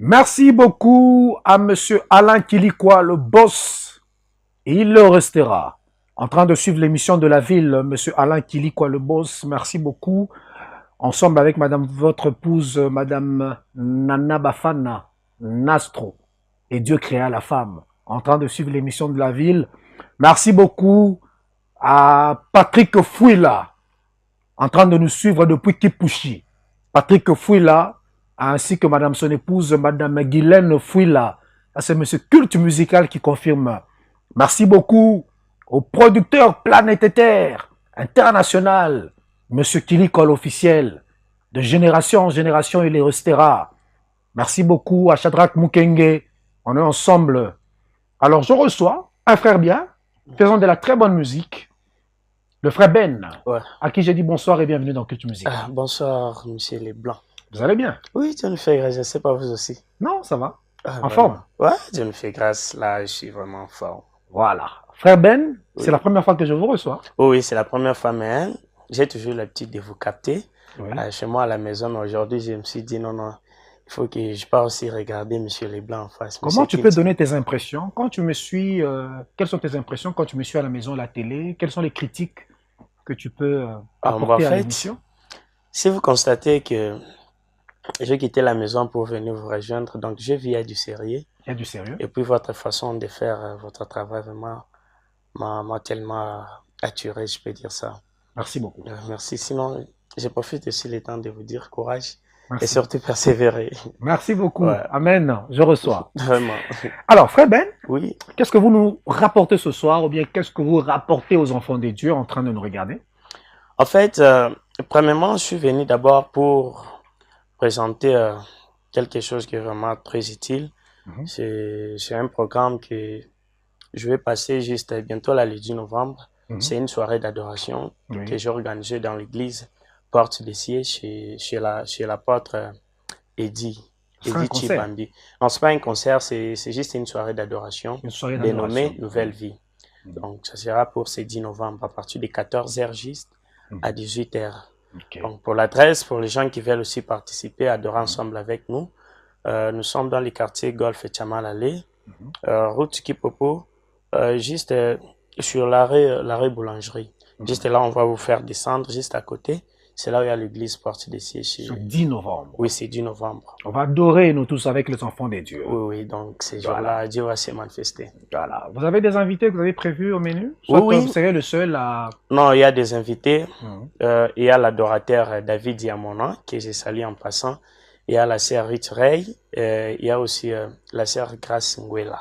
Merci beaucoup à Monsieur Alain Kilikwa, le boss, et il le restera. En train de suivre l'émission de la ville, Monsieur Alain Kilikwa, le boss, merci beaucoup. Ensemble avec Madame, votre épouse, Madame Nana Bafana Nastro, et Dieu créa la femme. En train de suivre l'émission de la ville. Merci beaucoup à Patrick Fouila, en train de nous suivre depuis Kipushi. Patrick Fouila, ainsi que Madame son épouse, Madame Guylaine Fouila. C'est Monsieur Culte Musical qui confirme. Merci beaucoup au producteur planétaire international, Monsieur Kilikol officiel. De génération en génération, il est restera. Merci beaucoup à Shadrach Mukenge. On est ensemble. Alors, je reçois un frère bien, faisant de la très bonne musique. Le frère Ben, Ouais. à qui j'ai dit bonsoir et bienvenue dans Culture Musique. Bonsoir, monsieur Leblanc. Vous allez bien? Oui, Dieu nous fait grâce, je ne sais pas vous aussi. Non, ça va. En Vraiment. forme? Ouais, Dieu nous fait grâce, là, je suis vraiment en forme. Voilà. Frère Ben, c'est Oui. la première fois que je vous reçois. Oui, c'est la première fois, mais j'ai toujours l'habitude de vous capter Oui. chez moi à la maison, mais aujourd'hui, je me suis dit non, il faut que je parte aussi regarder monsieur Leblanc en face. Comment Monsieur tu peux donner tes impressions quand tu me suis? Quelles sont tes impressions quand tu me suis à la maison, à la télé? Quelles sont les critiques que tu peux apporter en à fait, l'émission? si vous constatez que j'ai quitté la maison pour venir vous rejoindre, donc je vis à du sérieux. Il y a du sérieux. Et puis votre façon de faire votre travail vraiment m'a tellement attiré, je peux dire ça. Merci beaucoup. Merci. Sinon, je profite aussi le temps de vous dire courage et Merci. surtout persévérer. Merci beaucoup. Ouais. Amen. Je reçois. Vraiment. Alors, frère Ben, Oui. qu'est-ce que vous nous rapportez ce soir ou bien qu'est-ce que vous rapportez aux enfants des dieux en train de nous regarder? En fait, premièrement, je suis venu d'abord pour présenter quelque chose qui est vraiment très utile. Mhm. C'est un programme que je vais passer juste bientôt là, le 10 novembre. Mhm. C'est une soirée d'adoration Oui. que j'ai organisée dans l'église Porte des Cieux chez l'apôtre Eddie. Ce sera un Eddie concert. Chibambi. Non, c'est pas un concert, c'est juste une soirée d'adoration Une soirée dénommée d'adoration. Nouvelle Vie. Mhm. Donc, ça sera pour ce 10 novembre à partir de 14h juste Mhm. à 18h. Ok. Donc, pour l'adresse, pour les gens qui veulent aussi participer, adorer ensemble avec nous, nous sommes dans les quartiers Golf et Chamalale, Mhm. route Kipopo, juste sur l'arrêt Boulangerie. Mhm. Juste là, on va vous faire descendre, juste à côté. C'est là où il y a l'église Porte des Cieux. Ce 10 novembre. Oui, c'est 10 novembre. On va adorer, nous tous, avec les enfants des dieux. Oui, donc ces Voilà. jours-là, Dieu va se manifester. Voilà. Vous avez des invités que vous avez prévus au menu? Soit Oui, oui. vous serez le seul à... Non, il y a des invités. Mhm. Il y a l'adorateur David Diamona, que je salue en passant. Il y a la sœur Rich Ray. Il y a aussi la sœur Grace Nguela.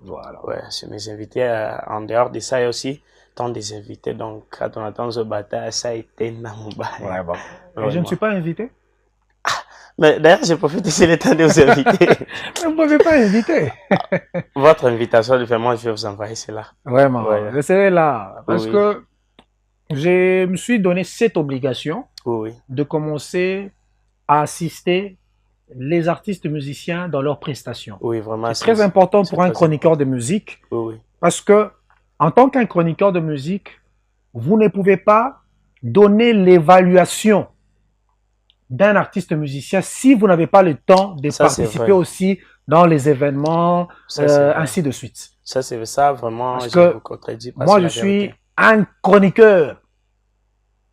Voilà. Ouais, c'est mes invités. En dehors de ça, il y a aussi tant des invités. Donc, quand on attend ce bataille, ça a été Namouba. Ouais, bon. Et je ne Vraiment. suis pas invité? Mais d'ailleurs, je profite aussi le temps de vous inviter. Vous ne pouvez pas inviter. Votre invitation, vraiment, je vais vous envoyer cela. Vraiment. Ouais. Je serai là. Parce Oui. que je me suis donné cette obligation Oui, oui. de commencer à assister les artistes musiciens dans leurs prestations. Oui, vraiment. C'est très important c'est pour un très chroniqueur de musique Oui, oui. parce que, en tant qu'un chroniqueur de musique, vous ne pouvez pas donner l'évaluation d'un artiste musicien si vous n'avez pas le temps de Ça, c'est participer vrai. aussi dans les événements, Ça, c'est vrai. ainsi de suite. Ça, c'est ça, vraiment, Parce je que vous contredis pas, Moi, c'est je la suis vérité. un chroniqueur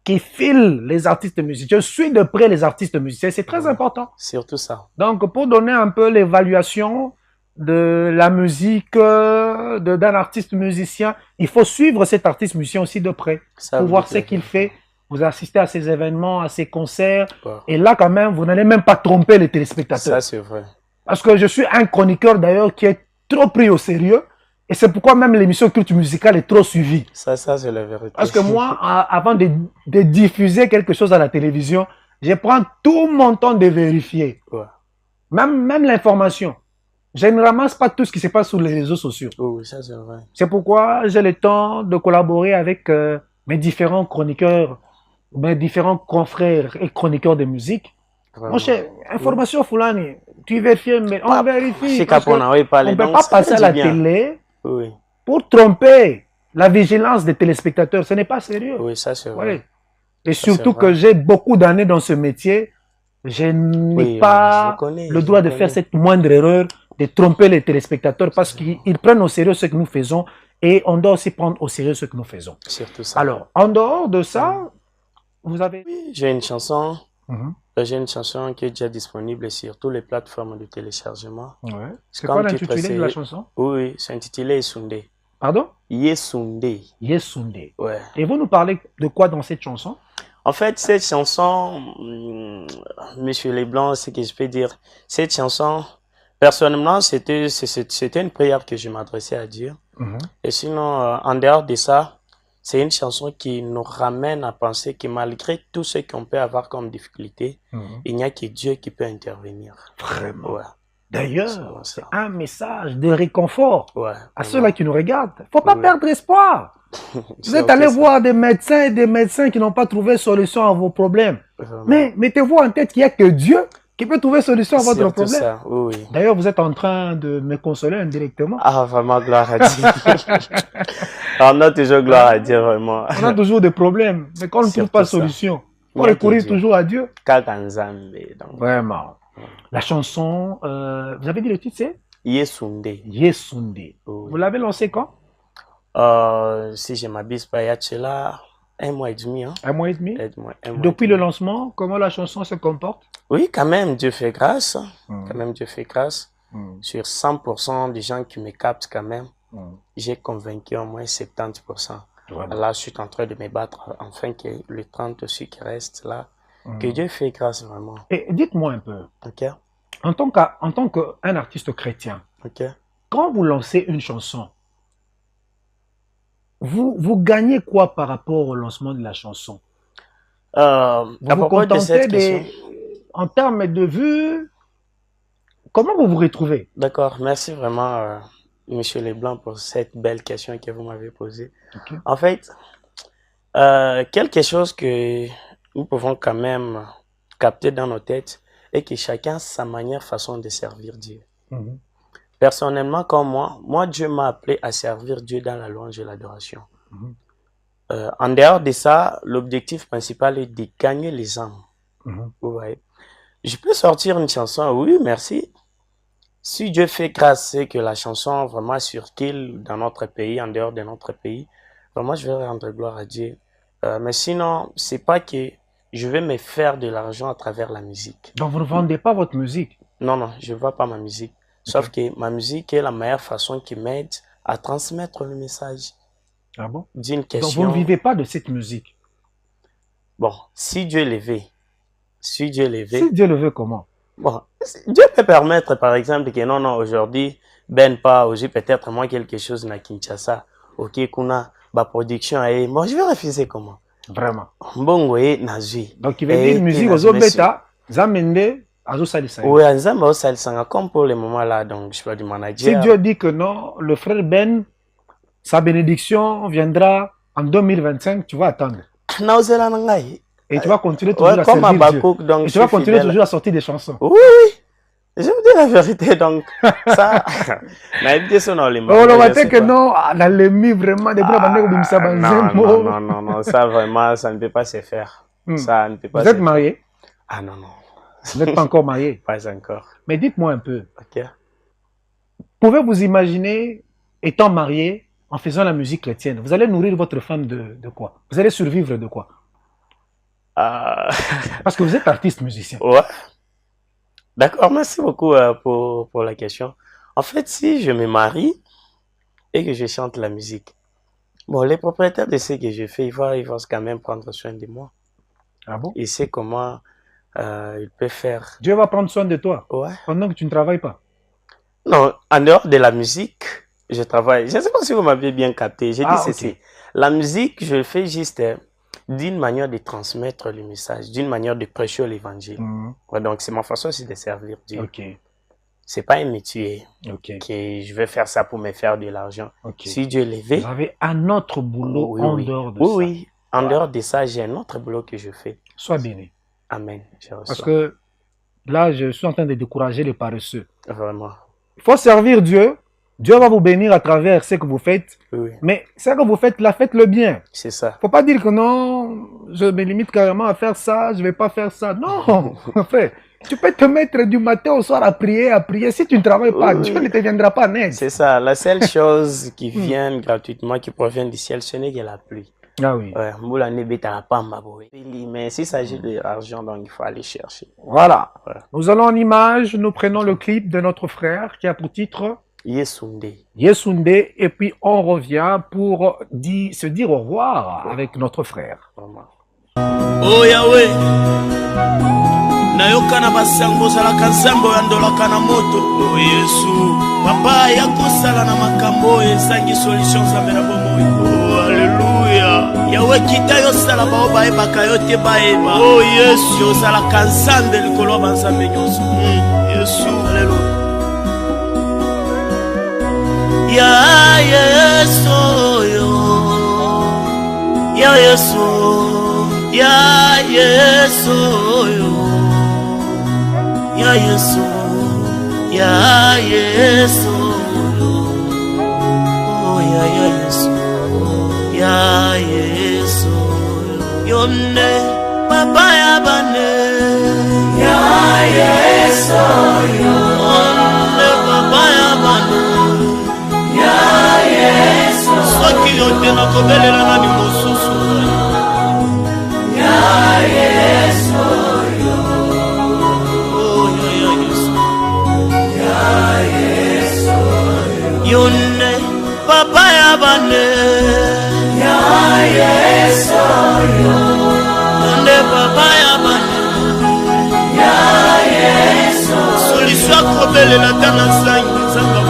qui file les artistes musiciens. Je suis de près les artistes musiciens. C'est très Oui. important. Surtout ça. Donc, pour donner un peu l'évaluation de la musique d'un artiste musicien, il faut suivre cet artiste musicien aussi de près Ça, pour vous voir dites ce la qu'il vérité. fait. Vous assistez à ses événements, à ses concerts. Ouais. Et là, quand même, vous n'allez même pas tromper les téléspectateurs. Ça, c'est vrai. Parce que je suis un chroniqueur d'ailleurs qui est trop pris au sérieux. Et c'est pourquoi même l'émission Culture Musicale est trop suivie. Ça, c'est la vérité. Parce que moi, avant de diffuser quelque chose à la télévision, je prends tout mon temps de vérifier. Ouais. Même l'information. Je ne ramasse pas tout ce qui se passe sur les réseaux sociaux. Oui, oui, ça, c'est vrai. C'est pourquoi j'ai le temps de collaborer avec mes différents chroniqueurs, mes différents confrères et chroniqueurs de musique. Vraiment. Mon cher, information Foulani, tu vérifies, mais on vérifie. C'est Parce qu'on que a oui, parlé. on ne peut Donc, pas ça passer à dit la bien. télé Oui, oui. pour tromper la vigilance des téléspectateurs. Ce n'est pas sérieux. Oui, ça, c'est vrai. Ouais. Et Ça, surtout c'est vrai. que j'ai beaucoup d'années dans ce métier. Je n'ai Oui, je pas connais, le je droit de faire connais. cette moindre erreur, de tromper les téléspectateurs parce qu'ils prennent au sérieux ce que nous faisons et on doit aussi prendre au sérieux ce que nous faisons. Surtout ça. Alors, en dehors de ça, vous avez... Oui, j'ai une chanson. Mhm. J'ai une chanson qui est déjà disponible sur toutes les plateformes de téléchargement. Ouais. C'est quoi Comme titre, l'intitulé de la c'est... chanson? Oui, c'est intitulé Yesunde. Pardon? Yesunde. Yesunde. Ouais. Et vous nous parlez de quoi dans cette chanson? En fait, cette chanson, Monsieur Leblanc, ce que je peux dire, cette chanson, personnellement, c'était une prière que je m'adressais à Dieu. Mhm. Et sinon, en dehors de ça, c'est une chanson qui nous ramène à penser que malgré tout ce qu'on peut avoir comme difficulté, Mhm. il n'y a que Dieu qui peut intervenir. Vraiment. Ouais, D'ailleurs, vraiment c'est ça. un message de réconfort Ouais, à vraiment. ceux-là qui nous regardent. Faut pas Oui. perdre espoir. Vous êtes allé Surtout ça. voir des médecins et des médecins qui n'ont pas trouvé solution à vos problèmes. Vraiment. Mais mettez-vous en tête qu'il n'y a que Dieu qui peut trouver solution à votre Surtout problème. ça, oui, oui. D'ailleurs, vous êtes en train de me consoler indirectement. Ah, vraiment, gloire à Dieu. On a toujours gloire à Dieu, vraiment. On a toujours des problèmes, mais quand on ne trouve Surtout pas de ça. solution, il faut Il n'y a que recourir Dieu. toujours à Dieu. Kaka Nzambe, donc. Vraiment. La chanson, vous avez dit le titre, c'est Yesunde. Yesunde. Oui. Vous l'avez lancé quand? Si je m'abuse pas, il y a de cela 1 mois et demi. Hein? Un mois et demi? Un mois et Depuis le demi. lancement, comment la chanson se comporte? Oui, quand même, Dieu fait grâce. Mm. Quand même, Dieu fait grâce. Sur 100% des gens qui me captent quand même, j'ai convaincu au moins 70%. Vraiment. Là, je suis en train de me battre afin que le 30 aussi qui reste là, que Dieu fait grâce vraiment. Et dites-moi un peu, Ok, en tant qu'un artiste chrétien, ok. quand vous lancez une chanson, vous gagnez quoi par rapport au lancement de la chanson? Vous À vous propos de cette contentez question, en termes de vues, comment vous vous retrouvez? d'accord, merci vraiment, Monsieur Leblanc, pour cette belle question que vous m'avez posée. Ok. En fait, quelque chose que nous pouvons quand même capter dans nos têtes est que chacun a sa manière, façon de servir Dieu. Mhm. Personnellement, comme moi, Dieu m'a appelé à servir Dieu dans la louange et l'adoration. Mhm. En dehors de ça, l'objectif principal est de gagner les âmes. Mhm. Vous voyez. Je peux sortir une chanson, oui, merci. Si Dieu fait grâce, c'est que la chanson vraiment circule dans notre pays, en dehors de notre pays, vraiment je vais rendre gloire à Dieu. Mais sinon, c'est pas que je vais me faire de l'argent à travers la musique. Donc vous ne vendez pas votre musique? Non, non, je ne vois pas ma musique. Sauf que ma musique est la meilleure façon qui m'aide à transmettre le message Ah bon? d'une Donc vous question. ne vivez pas de cette musique? Bon, si Dieu le veut, si Dieu le veut, Si Dieu le veut, comment? bon, Dieu peut permettre, par exemple, que non, non, aujourd'hui, ben pas, aujourd'hui, peut-être moi quelque chose na Kinshasa, ok, kuna, ba production, et moi, je vais refuser comment? Vraiment. Mbongo, nazui. Donc il veut dire musique aux bêta, zamende, azo salisa. Oui, Nzambe au salisanga, comme pour le moment là, donc je suis du Si manager. Dieu dit que non, le frère Ben, sa bénédiction viendra en 2025, tu vas attendre. Naozela nangai. Et tu vas continuer toujours Ouais, à comme à servir Dieu. Bakouk, donc Et je tu vas suis continuer fidèle. toujours à sortir des chansons. Oui, oui. Je vous dis la vérité, donc, ça, n'a été son olima. Oh, on va dire que non, dans le mi vraiment, des non, non, non, non, ça vraiment, ça ne peut pas se faire. Ça ne peut pas Vous se êtes faire. marié? Ah non, non. Vous n'êtes pas encore marié? Pas encore. Mais dites-moi un peu, Ok. pouvez-vous imaginer étant marié en faisant la musique chrétienne? Vous allez nourrir votre femme de quoi? Vous allez survivre de quoi? Parce que vous êtes artiste musicien. Ouais. D'accord, merci beaucoup pour la question. En fait, si je me marie et que je chante la musique, bon, les propriétaires de ce que je fais, ils vont quand même prendre soin de moi. Ah bon? Ils savent comment ils peuvent faire. Dieu va prendre soin de toi Ouais. pendant que tu ne travailles pas. Non, en dehors de la musique, je travaille. Je ne sais pas si vous m'avez bien capté. J'ai dit ceci. Ok. La musique, je le fais juste d'une manière de transmettre le message, d'une manière de prêcher l'évangile. Ouais, donc, c'est ma façon aussi de servir Dieu. Ok. C'est pas un métier Ok. que je vais faire ça pour me faire de l'argent. Ok. Si Dieu le veut. Vous avez un autre boulot Oui, en oui. dehors de Oui, ça. oui. En dehors de ça, j'ai un autre boulot que je fais. Sois béni. Amen. Je reçois. Parce que là, je suis en train de décourager les paresseux. Vraiment. Il faut servir Dieu Dieu va vous bénir à travers ce que vous faites. Oui, Mais ce que vous faites, là, faites-le bien. c'est ça. Faut pas dire que non, je me limite carrément à faire ça, je vais pas faire ça. Non, frère, tu peux te mettre du matin au soir à prier, à prier. Si tu ne travailles pas, Oui, Dieu ne te viendra pas en aide. c'est ça. La seule chose qui vient gratuitement, qui provient du ciel, ce n'est que la pluie. Ah oui. Ouais, moula ne beta pas ma boy. Mais s'il s'agit de l'argent, donc il faut aller chercher. Voilà. Voilà. Nous allons en image, nous prenons le clip de notre frère qui a pour titre Yesunde. Yesunde et puis on revient pour se dire au revoir avec notre frère. Vraiment. Oh Yahweh, nayokana basango ozalaka nzambe oyandolaka na moto. Oh Yesu, papa yakosala na makambo oyo ezangi solution nzambe na bomoi. Oh alleluya, Yahweh kita yosala bao bayebaka yo te bayeba. Oh Yesu, ozalaka nzambe likolo ya banzambe nyonso. Yesu, alleluya. Ya Yesu yo, ya Yesu, ya Yesu yo, ya Yesu, ya Yesu yo, oh ya Yesu, ya Yesu yo ne papa ya bane, ya Yesu yo, ne papa ya bane. Soki yote na kobelela nani mosusu ya Yesu yo, oh ya Yesu, ya Yesu yo ne papa ya bane, ya Yesu yo, ne papa ya bane, ya Yesu solution kobelela tana sangi zanga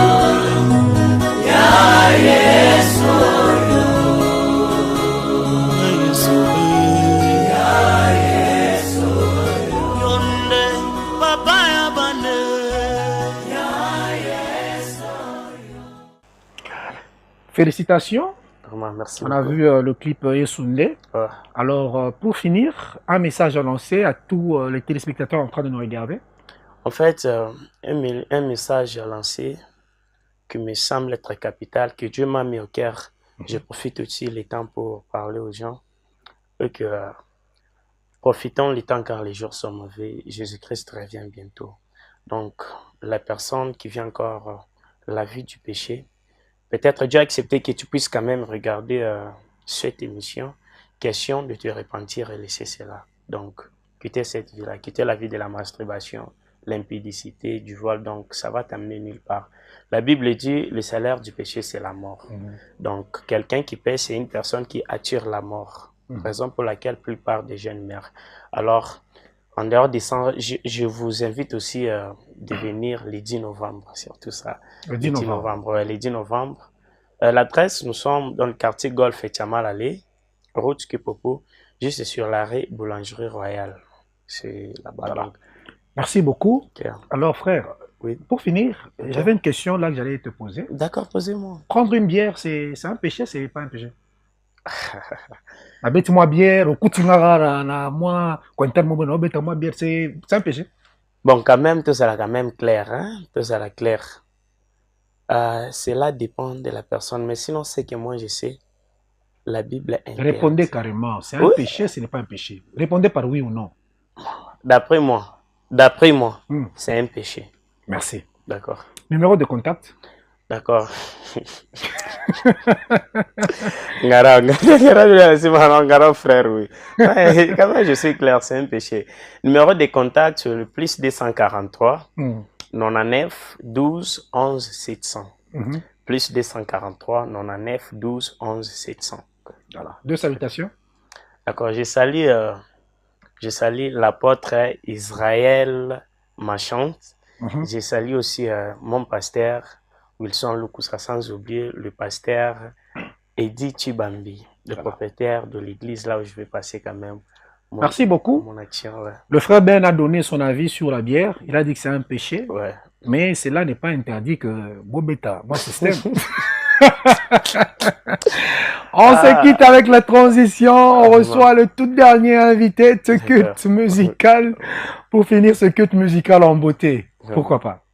Félicitations. Vraiment, merci On a beaucoup. vu le clip Yesunde. Ouais. Alors, pour finir, un message à lancer à tous les téléspectateurs en train de nous regarder. En fait, un message à lancer qui me semble être capital, que Dieu m'a mis au cœur. Je profite aussi le temps pour parler aux gens. Et que profitons le temps car les jours sont mauvais. Jésus-Christ revient bientôt. Donc, la personne qui vit encore la vie du péché, peut-être Dieu a accepté que tu puisses quand même regarder cette émission. Question de te repentir et laisser cela. Donc, quitter cette vie-là, quitter la vie de la masturbation, l'impudicité, du voile. Donc, ça va t'amener nulle part. La Bible dit, le salaire du péché, c'est la mort. Donc, quelqu'un qui pêche, c'est une personne qui attire la mort. Raison pour laquelle la plupart des jeunes meurent. Alors, en dehors de ça, je vous invite aussi de venir le 10 novembre, surtout ça. Le 10 novembre. Ouais, le 10 novembre. L'adresse, nous sommes dans le quartier Golf et Tchamal Alley, route Kipopo, juste sur l'arrêt Boulangerie Royale. C'est là-bas. Voilà. Merci beaucoup. Okay. Alors, frère, oui. Pour finir, j'avais une question là que j'allais te poser. D'accord, posez-moi. Prendre une bière, c'est un péché, c'est pas un péché? Moi bière, au moi, bière, c'est un péché. Bon, quand même, tout ça là, quand même clair, hein? Tout ça là, clair. Cela dépend de la personne, mais sinon, c'est que moi, je sais, la Bible est interdite. Répondez carrément, c'est un péché, ce n'est pas un péché. Répondez par oui ou non. D'après moi, c'est un péché. Merci. D'accord. Numéro de contact? D'accord. Ngara, frère, oui. Quand même, je suis clair, c'est un péché. Numéro de contact, c'est le plus 243 99 12 11 700. Plus 243 99 12 11 700. Voilà. Deux salutations. D'accord, je salue l'apôtre Israël Machante. Je salue aussi mon pasteur Wilson Lukusa, sans oublier le pasteur Eddie Chibambi, le propriétaire de l'église là où je vais passer quand même. Merci beaucoup. Mon action, ouais. Le frère Ben a donné son avis sur la bière. Il a dit que c'est un péché. Ouais. Mais cela n'est pas interdit que Bobeta, mon système. On se quitte avec la transition. On reçoit le tout dernier invité, ce culte musical, pour finir ce culte musical en beauté. Pourquoi pas?